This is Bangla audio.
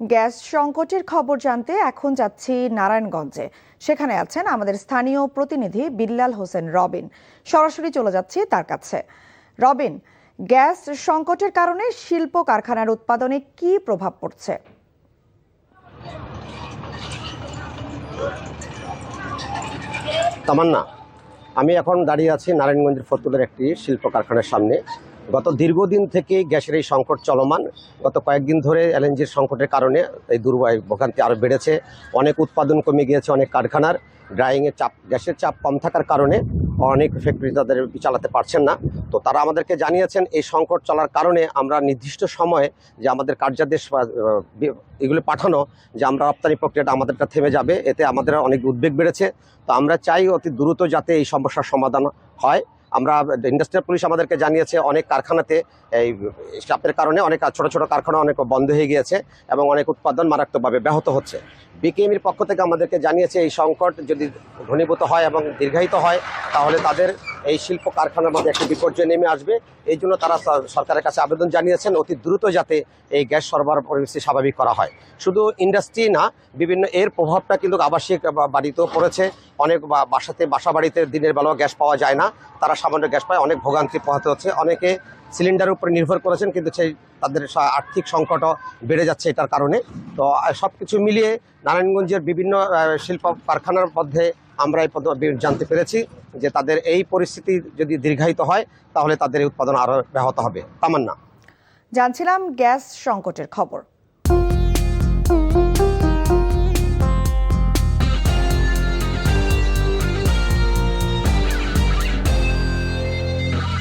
গ্যাস সংকটের খবর জানতে এখন যাচ্ছি নারায়ণগঞ্জে। সেখানে আছেন আমাদের স্থানীয় প্রতিনিধি বিল্লাল হোসেন রবিন। সরাসরি চলে যাচ্ছি তার কাছে। রবিন, গ্যাস সংকটের কারণে শিল্প কারখানার উৎপাদনে কি প্রভাব পড়ছে? তামান্না, আমি এখন দাঁড়িয়ে আছি নারায়ণগঞ্জের ফতুল্লার একটি শিল্প কারখানার সামনে। গত দীর্ঘদিন থেকে গ্যাসের এই সংকট চলমান। গত কয়েকদিন ধরে এলএনজির সংকটের কারণে এই ভোগান্তি আরও বেড়েছে। অনেক উৎপাদন কমে গিয়েছে অনেক কারখানার। ড্রাইংয়ের চাপ, গ্যাসের চাপ কম থাকার কারণে অনেক ফ্যাক্টরি তাদের চালাতে পারছেন না। তো তারা আমাদেরকে জানিয়েছেন এই সংকট চলার কারণে আমরা নির্দিষ্ট সময়ে যে আমাদের কার্যাদেশ এগুলো পাঠানো, যে আমরা রপ্তানি প্রক্রিয়াটা আমাদেরটা থেমে যাবে, এতে আমাদের অনেক উদ্বেগ বেড়েছে। তো আমরা চাই অতি দ্রুত যাতে এই সমস্যার সমাধান হয়। আমরা ইন্ডাস্ট্রিয়াল পুলিশ আমাদেরকে জানিয়েছে অনেক কারখানাতে এই চাপের কারণে অনেক ছোট ছোট কারখানা অনেক বন্ধ হয়ে গিয়েছে এবং অনেক উৎপাদন মারাত্মকভাবে ব্যাহত হচ্ছে। বিকেএমইর পক্ষ থেকে আমাদেরকে জানিয়েছে এই সংকট যদি ঘনীভূত হয় এবং দীর্ঘায়িত হয় তাহলে তাদের এই শিল্প কারখানার মধ্যে একটি বিপর্যয় নেমে আসবে। এই জন্য তারা সরকারের কাছে আবেদন জানিয়েছেন অতি দ্রুত যাতে এই গ্যাস সরবরাহ পরিস্থিতি স্বাভাবিক করা হয়। শুধু ইন্ডাস্ট্রি না, বিভিন্ন এর প্রভাবটা কিন্তু আবাসিক বাড়িতেও পড়েছে। অনেক বাসা বাড়িতে দিনের বেলাও গ্যাস পাওয়া যায় না, তারা সামান্য গ্যাস পায়, অনেক ভোগান্তি পোহাতে হচ্ছে। অনেকে সিলিন্ডারের উপরে নির্ভর করেছেন, কিন্তু সেই তাদের আর্থিক সংকটও বেড়ে যাচ্ছে এটার কারণে। তো সব কিছু মিলিয়ে নারায়ণগঞ্জের বিভিন্ন শিল্প কারখানার মধ্যে আমরা এই জানতে পেরেছি যে তাদের এই পরিস্থিতি যদি দীর্ঘায়িত হয় তাহলে তাদের এই উৎপাদন আরও ব্যাহত হবে। তামান্না, জানছিলাম গ্যাস সংকটের খবর।